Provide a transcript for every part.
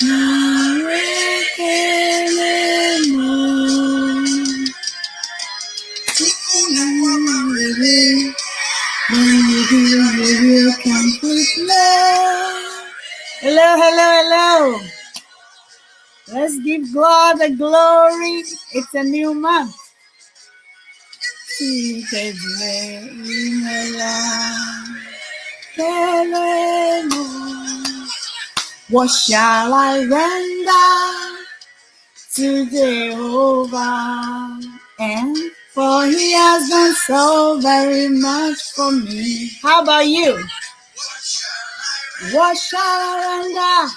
Hello, hello, hello. Let's give God the glory. It's a new month. What shall I render to Jehovah? And for he has done so very much for me. How about you? What shall I render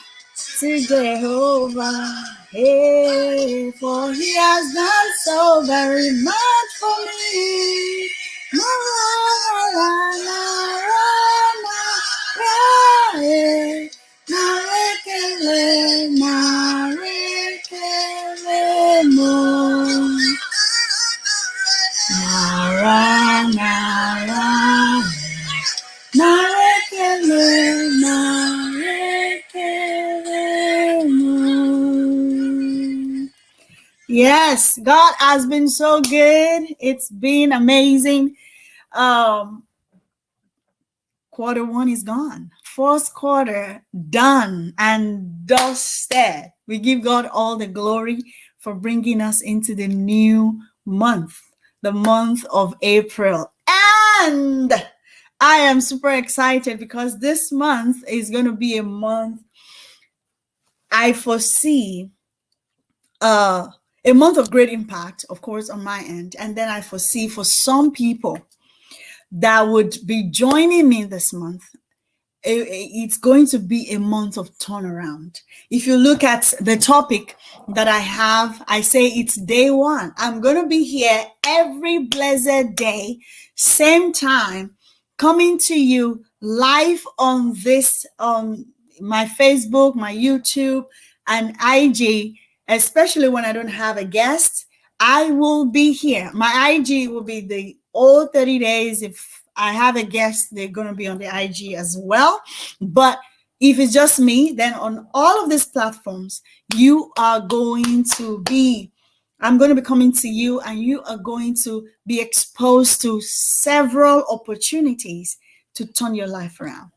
to Jehovah? Hey, for he has done so very much for me. Yes, God has been so good. It's been amazing. Quarter one is gone. Fourth quarter done and dusted. We give God all the glory for bringing us into the new month, the month of April. And I am super excited because this month is going to be a month I foresee a month of great impact, of course, on my end. And then I foresee for some people that would be joining me this month, it's going to be a month of turnaround. If you look at the topic that I have, I say it's day one. I'm going to be here every blessed day, same time, coming to you live on this, my Facebook, my YouTube, and IG, especially when I don't have a guest. I will be here. My IG will be the all 30 days. If I have a guest, they're going to be on the IG as well. But if it's just me, then on all of these platforms, you are going to be, I'm going to be coming to you, and you are going to be exposed to several opportunities to turn your life around.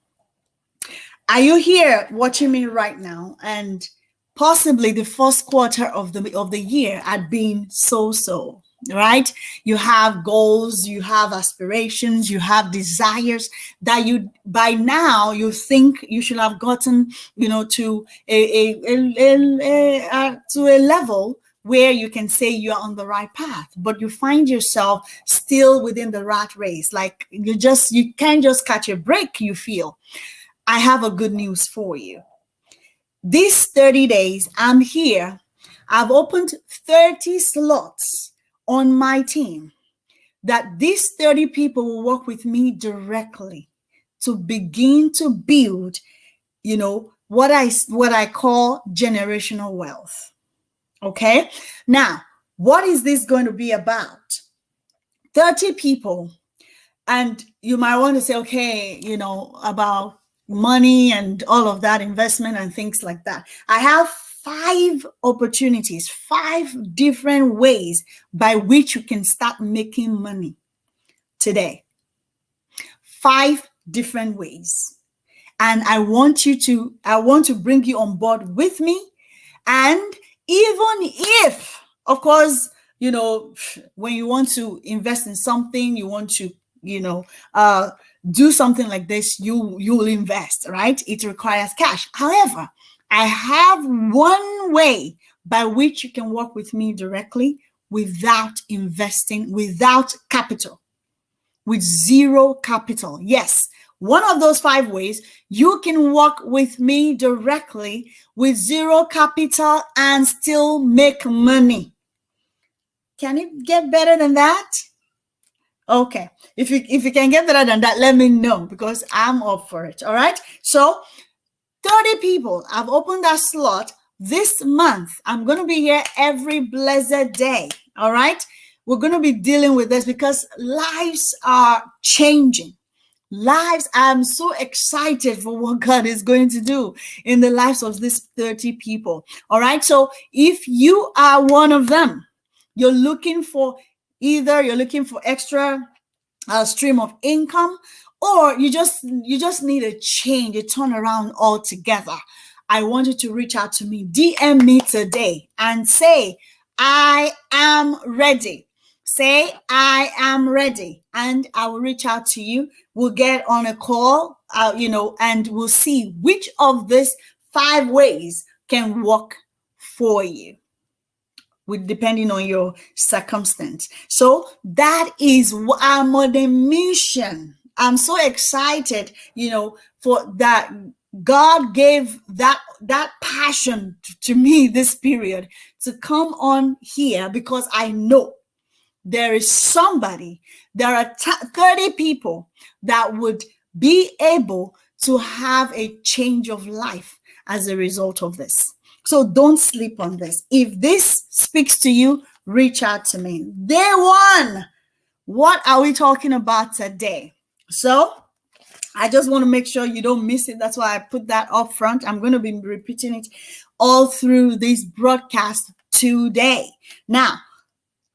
Are you here watching me right now? And possibly the first quarter of the year had been so, right? You have goals, you have aspirations, you have desires that you by now you think you should have gotten, to a level where you can say you're on the right path, but you find yourself still within the rat race. Like you can't just catch a break, you feel. I have a good news for you. These 30 days, I'm here. I've opened 30 slots on my team that these 30 people will work with me directly to begin to build, what I call generational wealth. Okay. Now, what is this going to be about? 30 people. And you might want to say, okay, about money and all of that, investment and things like that. I have 5 opportunities, 5 different ways by which you can start making money today. 5 different ways. And I want to bring you on board with me. And even if, of course, when you want to invest in something, you want to, do something like this, you'll invest, right? It requires cash. However, I have one way by which you can work with me directly without investing, without capital, with zero capital. Yes, one of those 5 ways you can work with me directly with zero capital and still make money. Can it get better than that? Okay, if you can get better than that, let me know, because I'm up for it. All right, so 30 people, I've opened that slot this month. I'm going to be here every blessed day. All right, we're going to be dealing with this because lives are changing. lives. I'm so excited for what God is going to do in the lives of these 30 people. All right. So if you are one of them, you're looking for extra stream of income, or you just need a change, a turnaround altogether, I want you to reach out to me. DM me today and say, I am ready. Say, I am ready. And I will reach out to you. We'll get on a call, and we'll see which of these 5 ways can work for you, depending on your circumstance. So that is what I'm on a mission. I'm so excited, for that. God gave that passion to me this period to come on here, because I know there are 30 people that would be able to have a change of life as a result of this. So don't sleep on this. If this speaks to you, reach out to me. Day 1, what are we talking about today? So I just want to make sure you don't miss it. That's why I put that up front. I'm going to be repeating it all through this broadcast today. Now,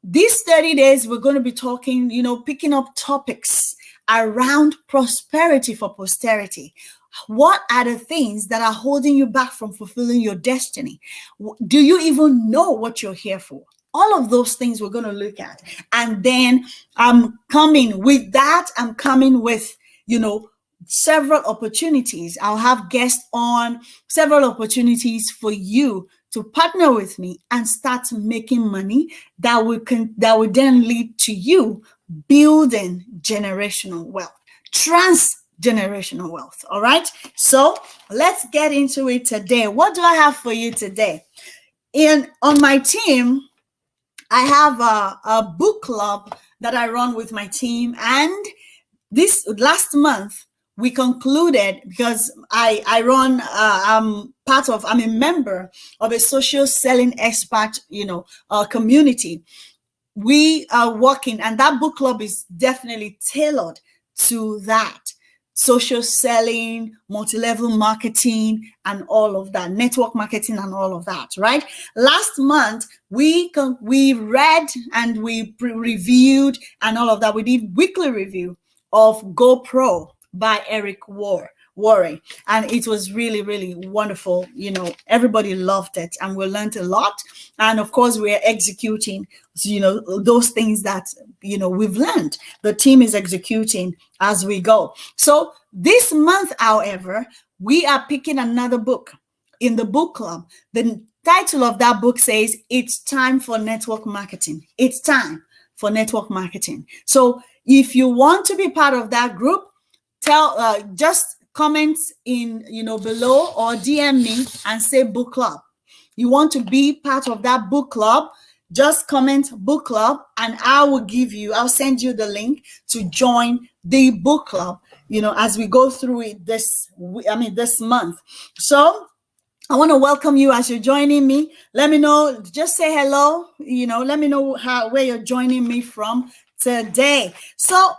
these 30 days, we're going to be talking, picking up topics around prosperity for posterity. What are the things that are holding you back from fulfilling your destiny? Do you even know what you're here for? All of those things we're going to look at. And then I'm coming with several opportunities. I'll have guests on, several opportunities for you to partner with me and start making money that will then lead to you building generational wealth, transgenerational wealth. All right. So let's get into it today. What do I have for you today? On my team, I have a book club that I run with my team, and this last month we concluded, because I'm a member of a social selling expert, community. We are working, and that book club is definitely tailored to that. Social selling, multi-level marketing, and all of that, network marketing and all of that, right? Last month, we read and we reviewed and all of that. We did weekly review of GoPro by Eric Worre, and it was really, really wonderful. Everybody loved it, and we learned a lot. And of course, we're executing, those things that, we've learned. The team is executing as we go. So this month, however, we are picking another book in the book club. The title of that book says, It's Time for Network Marketing. It's time for network marketing. So if you want to be part of that group, just comment in below, or DM me and say book club. You want to be part of that book club, just comment book club, and I'll send you the link to join the book club, as we go through it this month. So I want to welcome you as you're joining me. Let me know, just say hello, let me know where you're joining me from today. So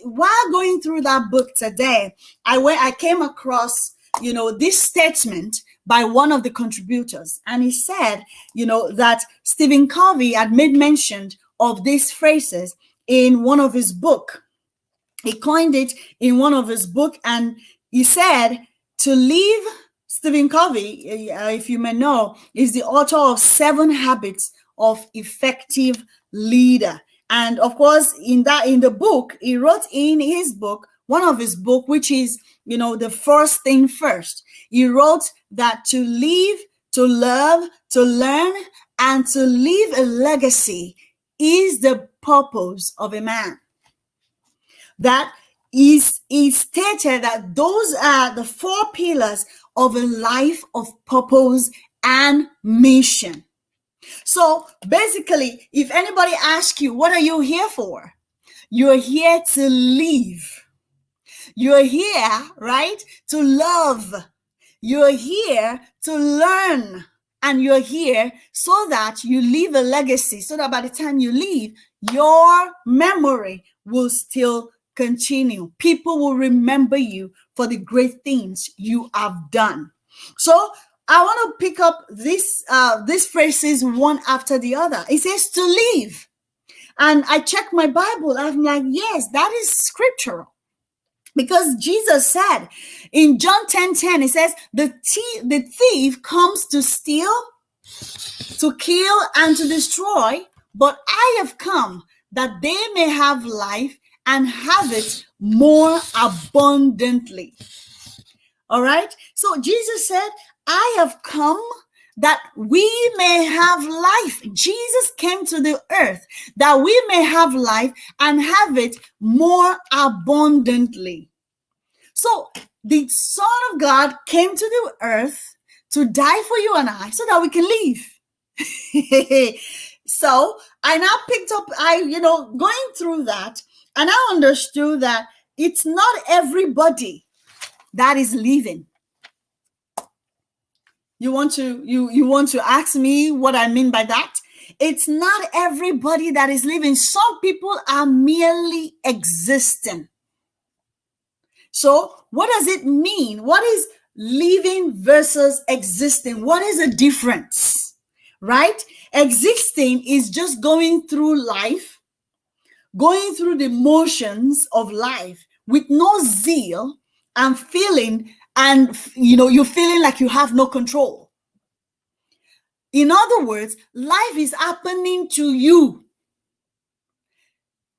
while going through that book today, I came across, this statement by one of the contributors, and he said, that Stephen Covey had made mention of these phrases in one of his book. He coined it in one of his book, and he said to live. Stephen Covey, if you may know, is the author of 7 Habits of Effective Leader. And of course, in the book, he wrote in his book, one of his book, which is, the first thing first. He wrote that to live, to love, to learn, and to leave a legacy is the purpose of a man. That is stated that those are the 4 pillars of a life of purpose and mission. So basically, if anybody asks you, what are you here for? You're here to live. You're here, right, to love. You're here to learn. And you're here so that you leave a legacy, so that by the time you leave, your memory will still continue. People will remember you for the great things you have done. So I want to pick up these phrases one after the other. It says to live. And I check my Bible. I'm like, yes, that is scriptural. Because Jesus said in John 10:10, it says, the thief comes to steal, to kill, and to destroy, but I have come that they may have life and have it more abundantly. All right? So Jesus said, I have come that we may have life. Jesus came to the earth that we may have life and have it more abundantly. So the Son of God came to the earth to die for you and I so that we can live. So I now picked up, going through that, and I understood that it's not everybody that is living. You want to ask me what I mean by that? It's not everybody that is living. Some people are merely existing. So what does it mean? What is living versus existing? What is the difference? Right? Existing is just going through life, going through the motions of life with no zeal and feeling, and you're feeling like you have no control. In other words, life is happening to you.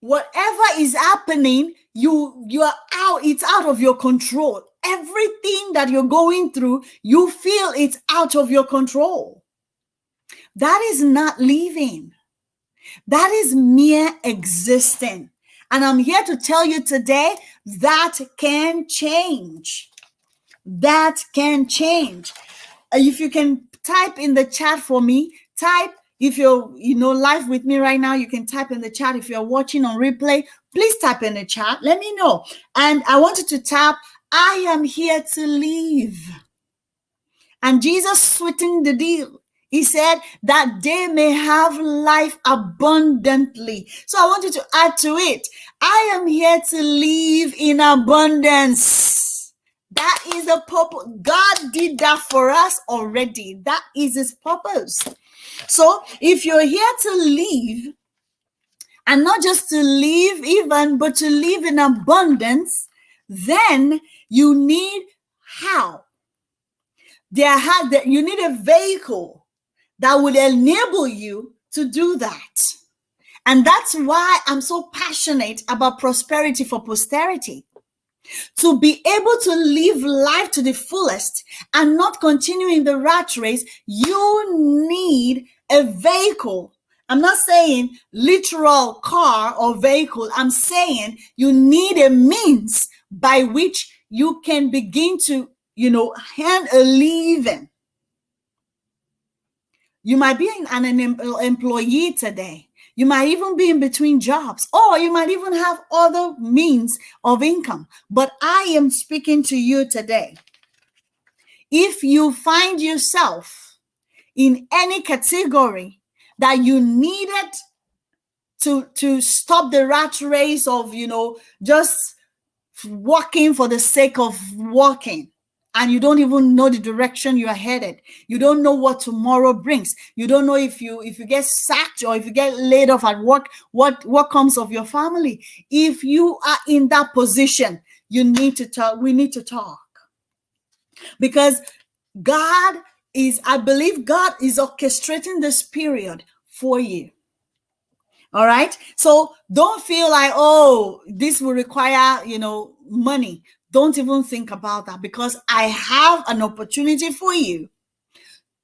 Whatever is happening, you are out, it's out of your control. Everything that you're going through, you feel it's out of your control. That is not living. That is mere existing. And I'm here to tell you today that can change. That can change. If you can type in the chat for me, if you're live with me right now, you can type in the chat. If you're watching on replay, please type in the chat. Let me know. And I want you to tap, I am here to live. And Jesus sweetened the deal. He said that they may have life abundantly. So I want you to add to it, I am here to live in abundance. That is the purpose. God did that for us already. That is his purpose. So if you're here to live, and not just to live even, but to live in abundance, then you need how? You need a vehicle that will enable you to do that. And that's why I'm so passionate about prosperity for posterity. To be able to live life to the fullest and not continue in the rat race, you need a vehicle. I'm not saying literal car or vehicle. I'm saying you need a means by which you can begin to, earn a living. You might be an employee today. You might even be in between jobs, or you might even have other means of income. But I am speaking to you today. If you find yourself in any category that you needed to stop the rat race of, just walking for the sake of walking, and you don't even know the direction you are headed. You don't know what tomorrow brings. You don't know if you get sacked or if you get laid off at work, what comes of your family. If you are in that position, you need to talk. We need to talk. Because I believe God is orchestrating this period for you. All right. So don't feel like, oh, this will require, money. Don't even think about that, because I have an opportunity for you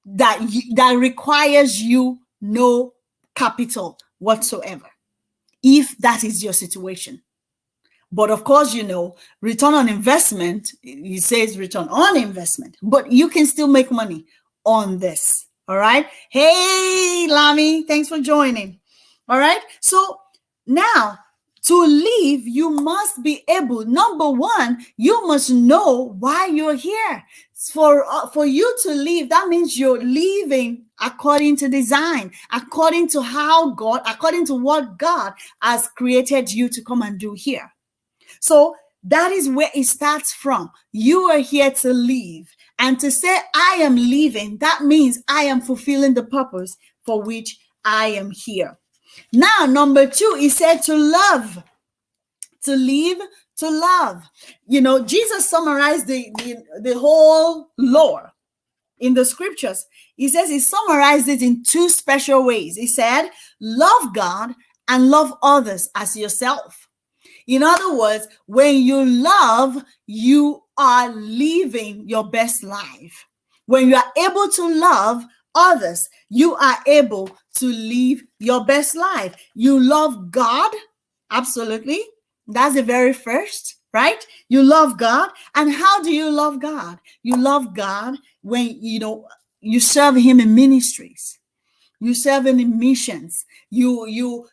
that requires you no capital whatsoever, if that is your situation. But of course, return on investment, it says return on investment, but you can still make money on this. All right. Hey, Lami, thanks for joining. All right. So now, to live, you must be able, number one, you must know why you're here. For you to live, that means you're living according to design, according to what God has created you to come and do here. So that is where it starts from. You are here to live. And to say, I am living, that means I am fulfilling the purpose for which I am here. Now, number 2, he said to love, to live, to love. Jesus summarized the whole law in the scriptures. He says he summarized it in 2 special ways. He said, love God and love others as yourself. In other words, when you love, you are living your best life. When you are able to love others, you are able to live your best life. You love God, absolutely. That's the very first, right? You love God. And how do you love God? You love God when, you serve him in ministries. You serve in missions. You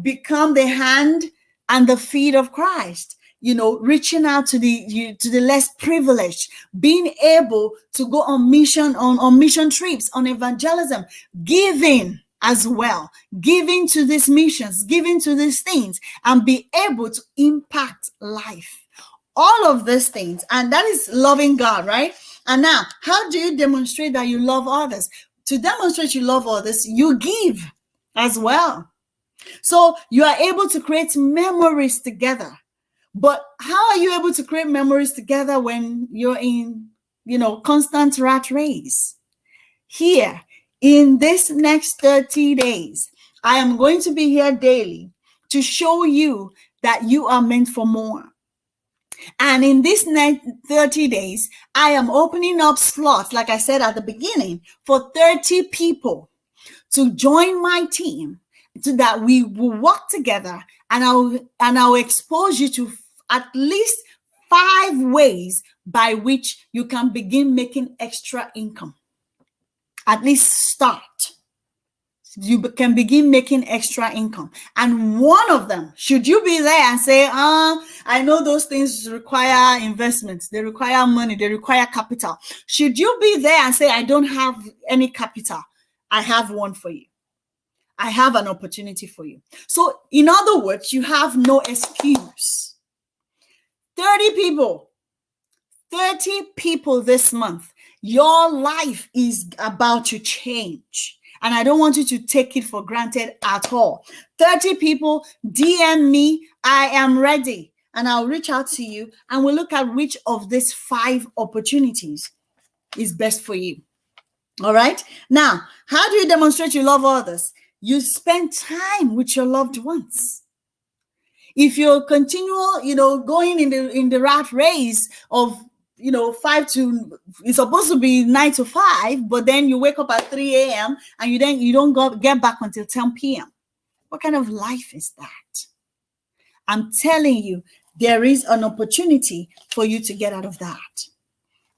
become the hand and the feet of Christ. Reaching out to the less privileged, being able to go on mission trips, on evangelism, giving as well, giving to these missions, giving to these things, and be able to impact life. All of these things, and that is loving God, right? And now, how do you demonstrate that you love others? To demonstrate you love others, you give as well. So you are able to create memories together. But how are you able to create memories together when you're in, constant rat race? Here, in this next 30 days, I am going to be here daily to show you that you are meant for more. And in this next 30 days, I am opening up slots, like I said at the beginning, for 30 people to join my team so that we will work together, and I'll expose you to at least 5 ways by which you can begin making extra income. At least start. You can begin making extra income. And one of them, should you be there and say, I know those things require investments, they require money, they require capital. Should you be there and say, I don't have any capital, I have one for you. I have an opportunity for you. So in other words, you have no excuse. 30 people this month. Your life is about to change. And I don't want you to take it for granted at all. 30 people, DM me, I am ready. And I'll reach out to you and we'll look at which of these 5 opportunities is best for you. All right. Now, how do you demonstrate you love others? You spend time with your loved ones. If you're continual, going in the rat race of 5 to, it's supposed to be 9 to 5, but then you wake up at 3 a.m. and you don't get back until 10 p.m. What kind of life is that? I'm telling you, there is an opportunity for you to get out of that.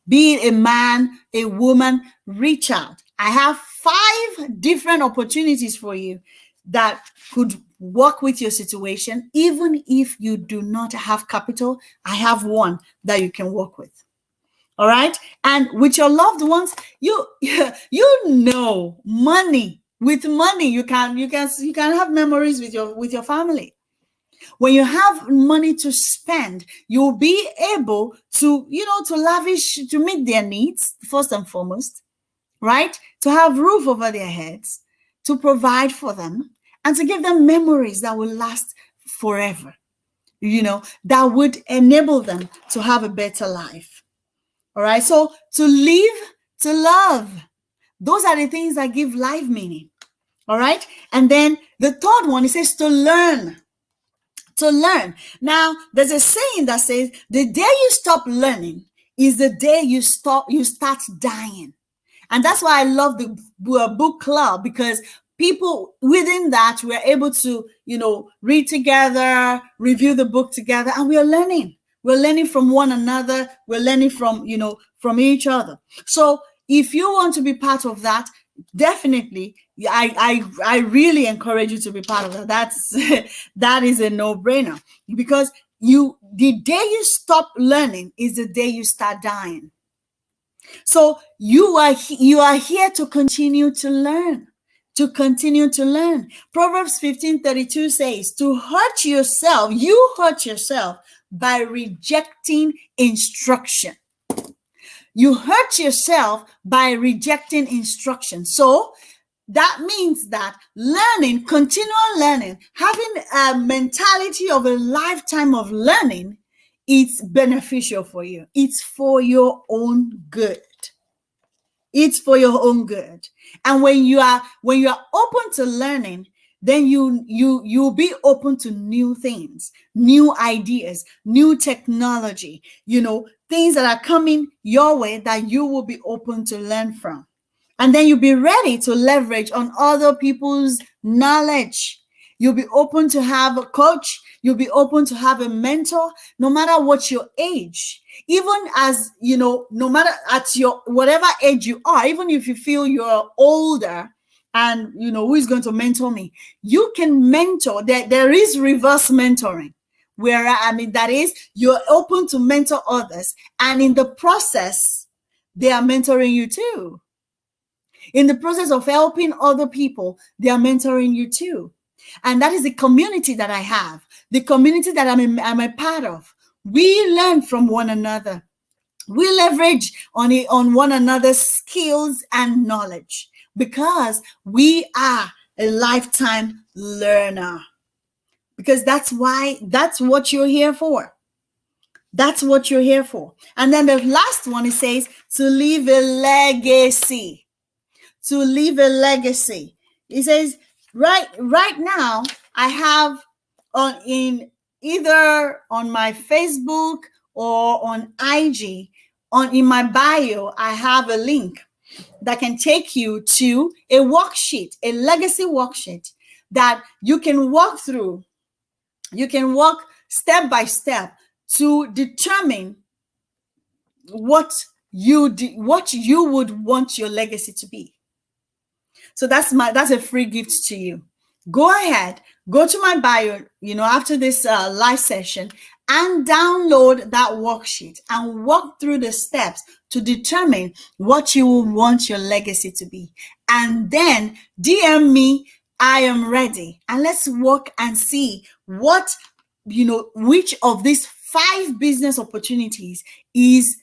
Be it a man, a woman, reach out. I have 5 different opportunities for you that could work with your situation. Even if you do not have capital, I have one that you can work with. All right. And with your loved ones, money. With money, you can have memories with your family. When you have money to spend, you'll be able to lavish, to meet their needs first and foremost, right? To have roof over their heads, to provide for them, and to give them memories that will last forever, that would enable them to have a better life. All right. So to live, to love, those are the things that give life meaning. All right. And then the third one, it says to learn. To learn. Now, there's a saying that says the day you stop learning is the day you start dying. And that's why I love the book club, because people within that, we're able to, read together, review the book together, and we're learning. We're learning from one another. We're learning from each other. So if you want to be part of that, definitely, I really encourage you to be part of that. That is a no-brainer, because the day you stop learning is the day you start dying. So you are here to continue to learn. Proverbs 15:32 says, you hurt yourself by rejecting instruction. You hurt yourself by rejecting instruction. So that means that learning, continual learning, having a mentality of a lifetime of learning, it's beneficial for you. It's for your own good. It's for your own good. And when you are open to learning, then you'll be open to new things, new ideas, new technology, things that are coming your way that you will be open to learn from. And then you'll be ready to leverage on other people's knowledge. You'll be open to have a coach. You'll be open to have a mentor, no matter what your age. Even as, no matter at your whatever age you are, even if you feel you're older and, who is going to mentor me? You can mentor. There is reverse mentoring, where, that is, you're open to mentor others. And in the process, they are mentoring you too. In the process of helping other people, they are mentoring you too. And that is the community that I have, the community that I'm a part of. We learn from one another. We leverage on one another's skills and knowledge because we are a lifetime learner. Because that's what you're here for. That's what you're here for. And then the last one, it says to leave a legacy. To leave a legacy. It says right now I have in either on my Facebook or on IG, in my bio, I have a link that can take you to a worksheet, a legacy worksheet that you can walk through. You can walk step by step to determine what you would want your legacy to be. So that's a free gift to you. Go ahead, go to my bio, after this live session, and download that worksheet and walk through the steps to determine what you will want your legacy to be. And then DM me, I am ready. And let's walk and see what, which of these 5 business opportunities is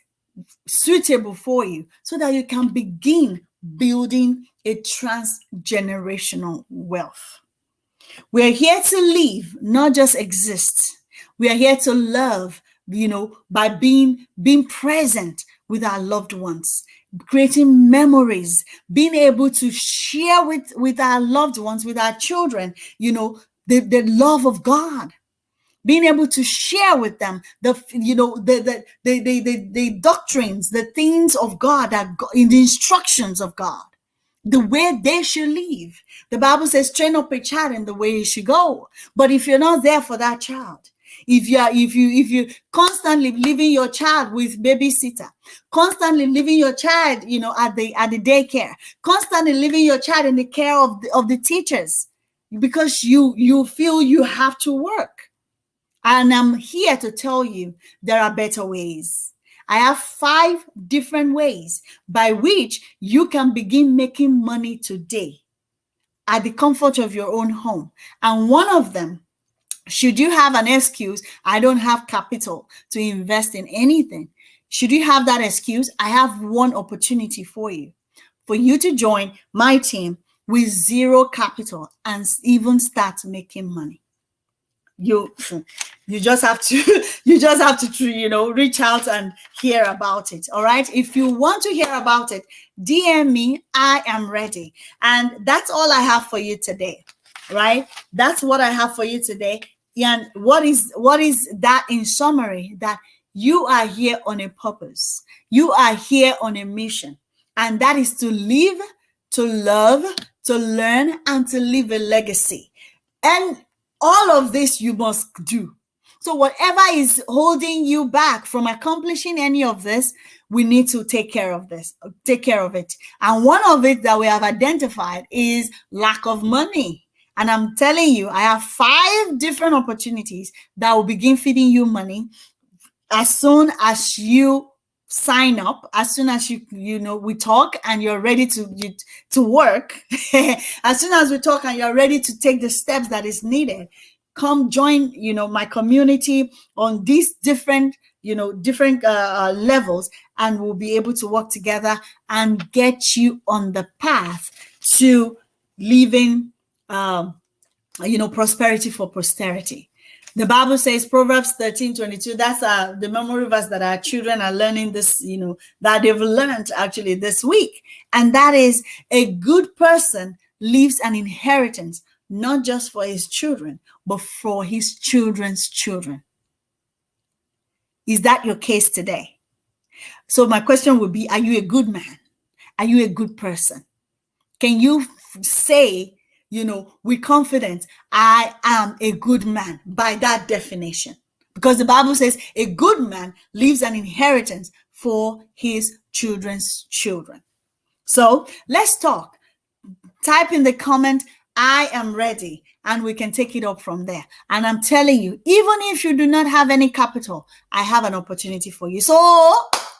suitable for you so that you can begin building a transgenerational wealth. We're here to live, not just exist. We are here to love, by being present with our loved ones, creating memories, being able to share with our loved ones, with our children, the love of God. Being able to share with them the doctrines, the things of God, in the instructions of God, the way they should live. The Bible says, train up a child in the way he should go. But if you're not there for that child, if you constantly leaving your child with babysitter, constantly leaving your child, at the daycare, constantly leaving your child in the care of the teachers, because you feel you have to work. And I'm here to tell you there are better ways. I have 5 different ways by which you can begin making money today at the comfort of your own home. And one of them, should you have an excuse, I don't have capital to invest in anything. Should you have that excuse, I have one opportunity for you to join my team with 0 capital and even start making money. You just have to reach out and hear about it. All right, if you want to hear about it, DM me, I am ready. And that's all I have for you today. Right, that's what I have for you today. And what is that in summary? That you are here on a purpose, you are here on a mission, and that is to live, to love, to learn, and to leave a legacy. And all of this you must do. So whatever is holding you back from accomplishing any of this, we need to take care of it. And one of it that we have identified is lack of money. And I'm telling you, I have 5 different opportunities that will begin feeding you money as soon as you sign up, as soon as we talk and you're ready to work. As soon as we talk and you're ready to take the steps that is needed, come join, my community on these different, levels, and we'll be able to work together and get you on the path to living, prosperity for posterity. The Bible says, Proverbs 13:22, that's the memory verse that our children are learning this, that they've learned actually this week. And that is, a good person leaves an inheritance, not just for his children, but for his children's children. Is that your case today? So my question would be, are you a good man? Are you a good person? Can you say, with confidence, I am a good man by that definition? Because the Bible says a good man leaves an inheritance for his children's children. So let's talk. Type in the comment, I am ready, and we can take it up from there. And I'm telling you, even if you do not have any capital, I have an opportunity for you. So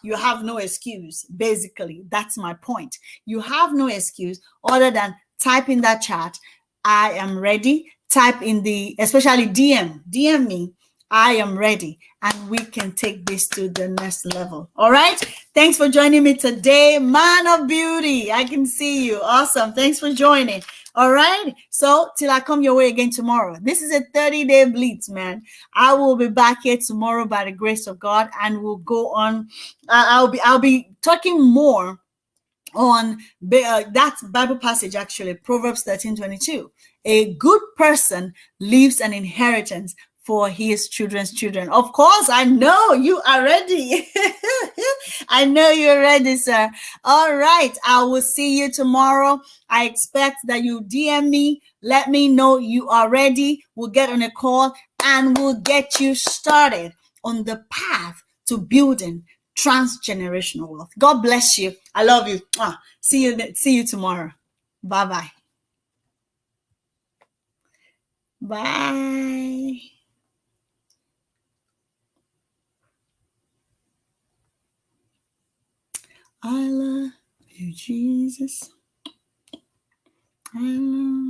you have no excuse. Basically, that's my point. You have no excuse other than type in that chat, I am ready. Type in especially DM me, I am ready, and we can take this to the next level. All right. Thanks for joining me today, man of beauty. I can see you. Awesome. Thanks for joining. All right. So till I come your way again tomorrow. This is a 30-day blitz, man. I will be back here tomorrow by the grace of God, and we'll go on. I'll be talking more on that Bible passage, actually, Proverbs 13:22. A good person leaves an inheritance for his children's children. Of course, I know you are ready. I know you're ready, sir. All right. I will see you tomorrow. I expect that you DM me. Let me know you are ready. We'll get on a call and we'll get you started on the path to building transgenerational wealth. God bless you. I love you. See you tomorrow. Bye-bye. Bye. I love you, Jesus. I love